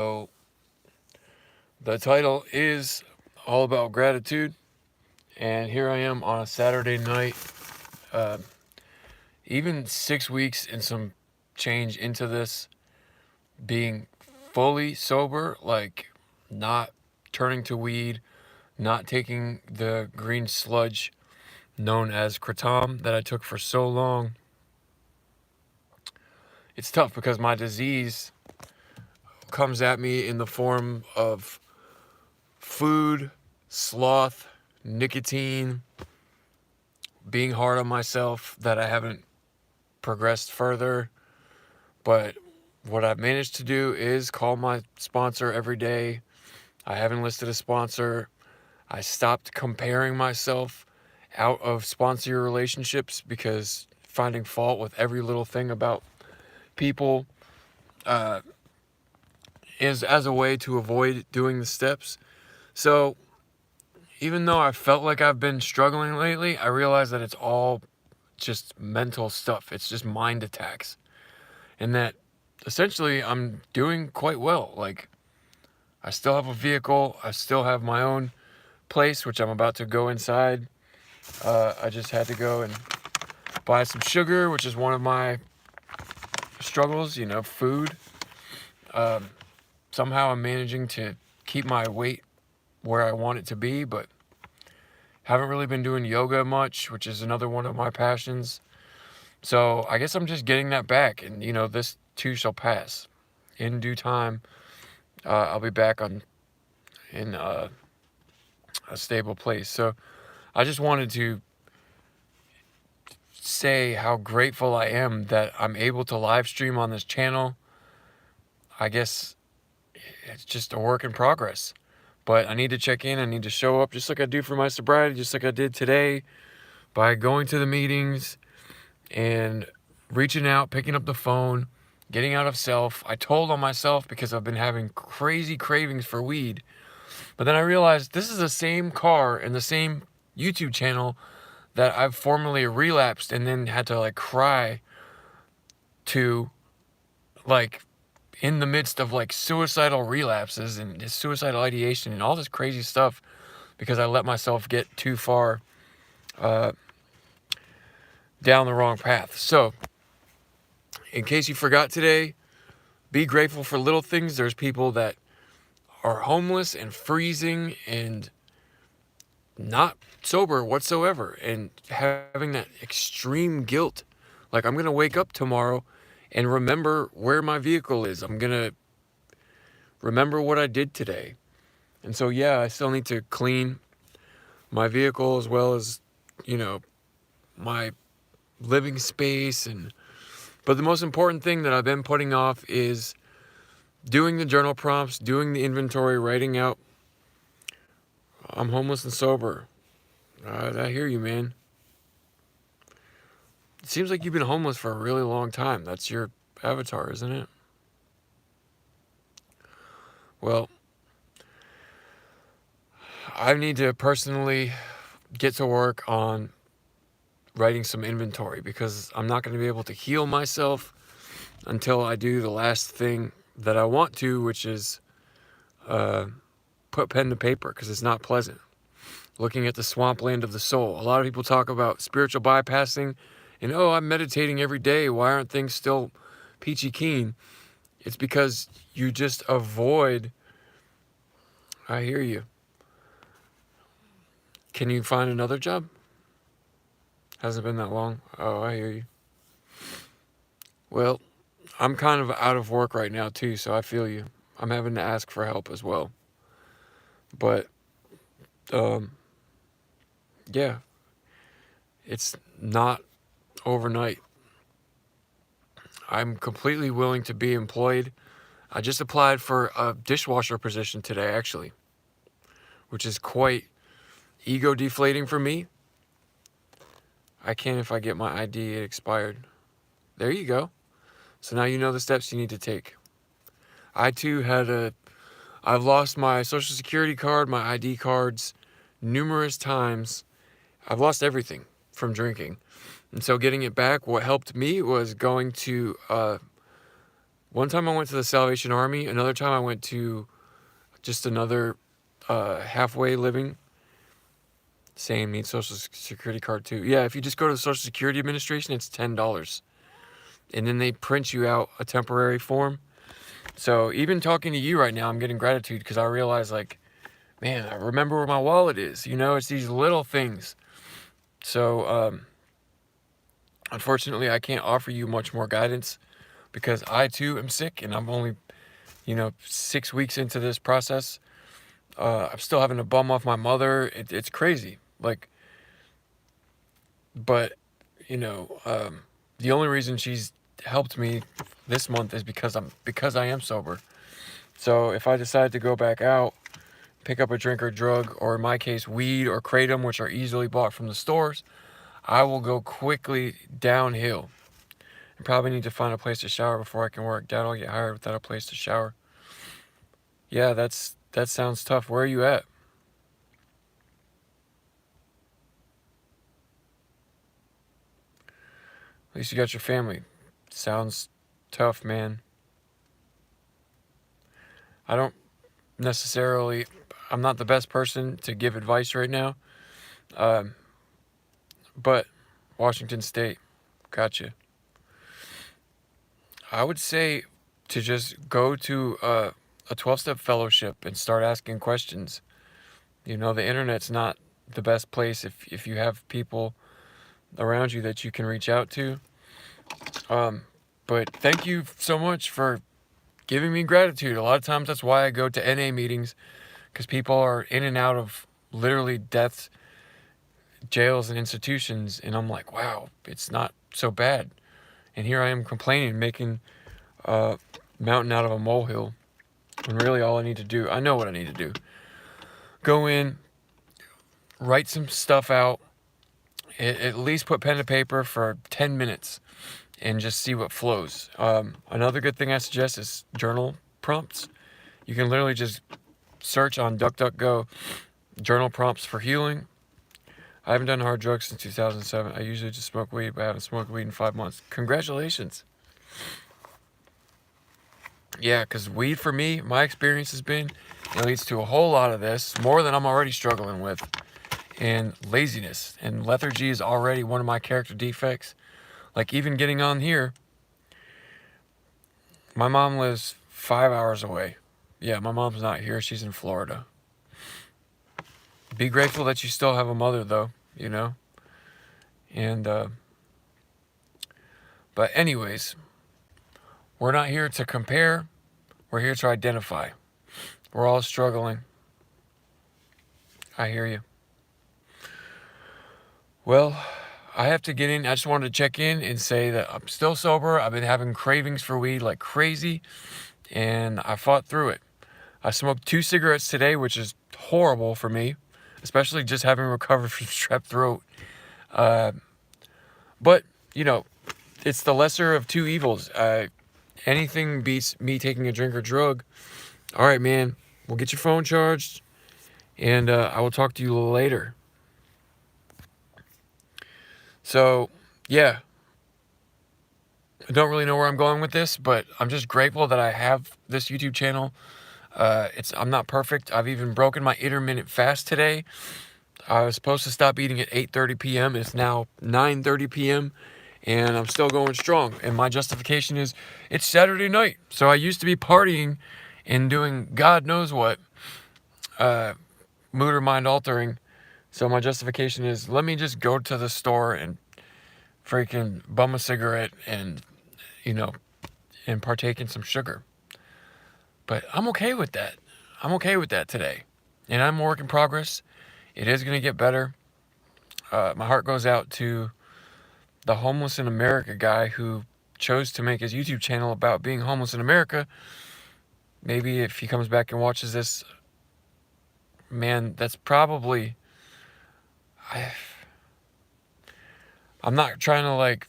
The title is all about gratitude, and here I am on a Saturday night, uh, even 6 weeks and some change into this, being fully sober, like not turning to weed, not taking the green sludge known as Kratom that I took for so long. It's tough because my disease comes at me in the form of food, sloth, nicotine, being hard on myself that I haven't progressed further. But what I've managed to do is call my sponsor every day. I haven't listed a sponsor. I stopped comparing myself out of sponsor relationships because finding fault with every little thing about people uh, is as a way to avoid doing the steps. So even though I felt like I've been struggling lately, I realize that it's all just mental stuff. It's just mind attacks. And that essentially I'm doing quite well. Like, I still have a vehicle, I still have my own place, which I'm about to go inside. I just had to go and buy some sugar, which is one of my struggles, food. Um, Somehow I'm managing to keep my weight where I want it to be, but haven't really been doing yoga much, which is another one of my passions. So I guess I'm just getting that back, and this too shall pass. In due time, I'll be back in a stable place. So I just wanted to say how grateful I am that I'm able to live stream on this channel. I guess it's just a work in progress, but I need to check in. I need to show up just like I do for my sobriety, just like I did today, by going to the meetings and reaching out, picking up the phone, getting out of self. I told on myself because I've been having crazy cravings for weed. But then I realized this is the same car and the same YouTube channel that I've formerly relapsed and then had to like cry to, like, in the midst of like suicidal relapses and suicidal ideation and all this crazy stuff because I let myself get too far uh, down the wrong path. So, in case you forgot today, be grateful for little things. There's people that are homeless and freezing and not sober whatsoever and having that extreme guilt. Like, I'm going to wake up tomorrow and remember where my vehicle is. I'm going to remember what I did today. And so, yeah, I still need to clean my vehicle as well as, my living space. But the most important thing that I've been putting off is doing the journal prompts, doing the inventory, writing out, I'm homeless and sober. I hear you, man. It seems like you've been homeless for a really long time. That's your avatar, isn't it? Well, I need to personally get to work on writing some inventory because I'm not going to be able to heal myself until I do the last thing that I want to, which is put pen to paper, because it's not pleasant. Looking at the swampland of the soul. A lot of people talk about spiritual bypassing and, oh, I'm meditating every day. Why aren't things still peachy keen? It's because you just avoid. I hear you. Can you find another job? Hasn't been that long. Oh, I hear you. Well, I'm kind of out of work right now too, so I feel you. I'm having to ask for help as well. But, yeah, it's not overnight. I'm completely willing to be employed. I just applied for a dishwasher position today, actually, which is quite ego deflating for me. I can if I get my ID. It expired. There you go. So now you know the steps you need to take. I too I've lost my social security card, my ID cards numerous times. I've lost everything from drinking. And so getting it back, what helped me was going to One time I went to the Salvation Army. Another time I went to just another halfway living. Same, need Social Security card too. Yeah, if you just go to the Social Security Administration, it's $10. And then they print you out a temporary form. So even talking to you right now, I'm getting gratitude because I realize, like, man, I remember where my wallet is. You know, it's these little things. So, unfortunately, I can't offer you much more guidance because I too am sick and I'm only, 6 weeks into this process. I'm still having to bum off my mother. It's crazy. Like, but, the only reason she's helped me this month is because I am sober. So if I decide to go back out, pick up a drink or drug, or in my case, weed or Kratom, which are easily bought from the stores, I will go quickly downhill. I probably need to find a place to shower before I can work. Dad, I'll get hired without a place to shower. Yeah, that sounds tough. Where are you at? At least you got your family. Sounds tough, man. I don't necessarily, I'm not the best person to give advice right now. But Washington State, gotcha. I would say to just go to a 12-step fellowship and start asking questions. The internet's not the best place if you have people around you that you can reach out to. But thank you so much for giving me gratitude. A lot of times that's why I go to NA meetings, because people are in and out of literally deaths, jails, and institutions, and I'm like, wow, it's not so bad. And here I am complaining, making a mountain out of a molehill, when really all I need to do, I know what I need to do. Go in, write some stuff out, at least put pen to paper for 10 minutes, and just see what flows. Another good thing I suggest is journal prompts. You can literally just search on DuckDuckGo, journal prompts for healing. I haven't done hard drugs since 2007. I usually just smoke weed, but I haven't smoked weed in 5 months. Congratulations. Yeah, because weed for me, my experience has been, it leads to a whole lot of this, more than I'm already struggling with, and laziness. And lethargy is already one of my character defects. Like, even getting on here, my mom lives 5 hours away. Yeah, my mom's not here. She's in Florida. Be grateful that you still have a mother, though, And, but anyways, we're not here to compare. We're here to identify. We're all struggling. I hear you. Well, I have to get in. I just wanted to check in and say that I'm still sober. I've been having cravings for weed like crazy, and I fought through it. I smoked 2 cigarettes today, which is horrible for me, especially just having recovered from strep throat. But, it's the lesser of two evils. Anything beats me taking a drink or drug. All right, man, we'll get your phone charged, and I will talk to you later. So, yeah, I don't really know where I'm going with this, but I'm just grateful that I have this YouTube channel. I'm not perfect. I've even broken my intermittent fast today. I was supposed to stop eating at 8:30 p.m. It's now 9:30 p.m. and I'm still going strong. And my justification is it's Saturday night. So I used to be partying and doing God knows what, mood or mind altering. So my justification is let me just go to the store and freaking bum a cigarette and, and partake in some sugar. But I'm okay with that. I'm okay with that today. And I'm a work in progress. It is going to get better. My heart goes out to the homeless in America guy who chose to make his YouTube channel about being homeless in America. Maybe if he comes back and watches this, man, that's probably... I'm not trying to,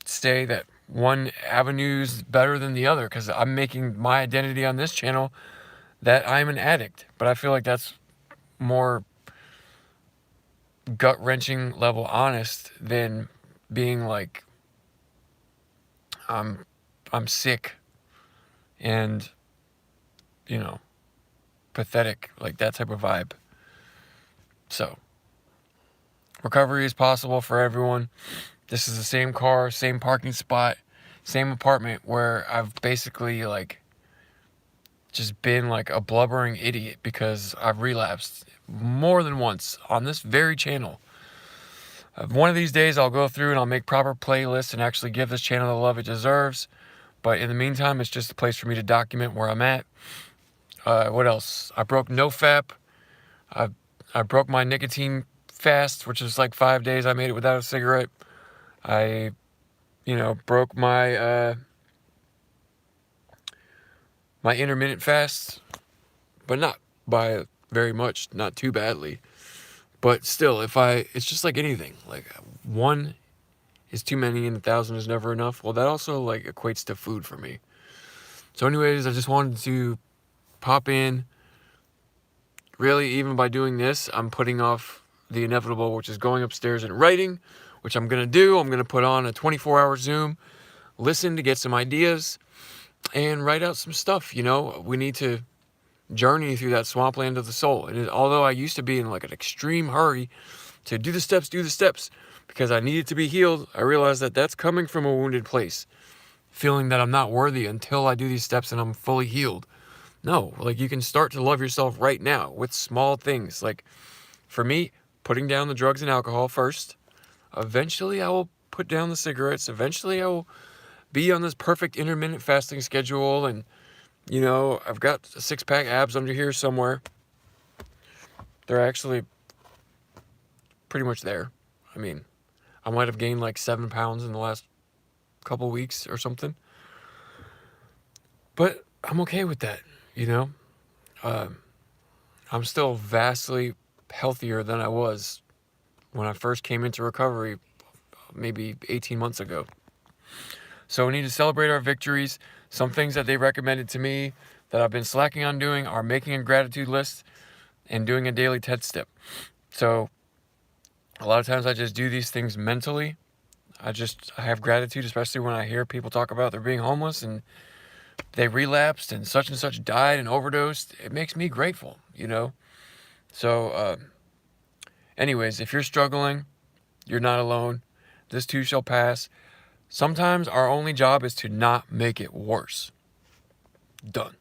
say that one avenue's better than the other, because I'm making my identity on this channel that I'm an addict. But I feel like that's more gut-wrenching level honest than being like I'm I'm sick and, you know, pathetic, like that type of vibe. So, recovery is possible for everyone. This is the same car, same parking spot, same apartment where I've basically like just been like a blubbering idiot because I've relapsed more than once on this very channel. One of these days I'll go through and I'll make proper playlists and actually give this channel the love it deserves. But in the meantime, it's just a place for me to document where I'm at. What else? I broke NoFap. I broke my nicotine fast, which is like 5 days. I made it without a cigarette. I, broke my my intermittent fast, but not by very much, not too badly. But still, it's just like anything. Like, one is too many and 1,000 is never enough. Well, that also like equates to food for me. So anyways, I just wanted to pop in. Really, even by doing this, I'm putting off the inevitable, which is going upstairs and writing, which I'm going to do. I'm going to put on a 24-hour Zoom, listen to get some ideas, and write out some stuff. We need to journey through that swampland of the soul. And although I used to be in like an extreme hurry to do the steps, because I needed to be healed, I realized that that's coming from a wounded place, feeling that I'm not worthy until I do these steps and I'm fully healed. No, like you can start to love yourself right now with small things. Like for me, putting down the drugs and alcohol first. Eventually I will put down the cigarettes. Eventually I will be on this perfect intermittent fasting schedule. And, I've got a 6-pack abs under here somewhere. They're actually pretty much there. I mean, I might have gained like 7 pounds in the last couple weeks or something. But I'm okay with that, I'm still vastly healthier than I was when I first came into recovery maybe 18 months ago. So we need to celebrate our victories. Some things that they recommended to me that I've been slacking on doing are making a gratitude list and doing a daily TED step. So a lot of times I just do these things mentally. I have gratitude, especially when I hear people talk about they're being homeless and they relapsed and such died and overdosed. It makes me grateful, So, anyways, if you're struggling, you're not alone. This too shall pass. Sometimes our only job is to not make it worse. Done.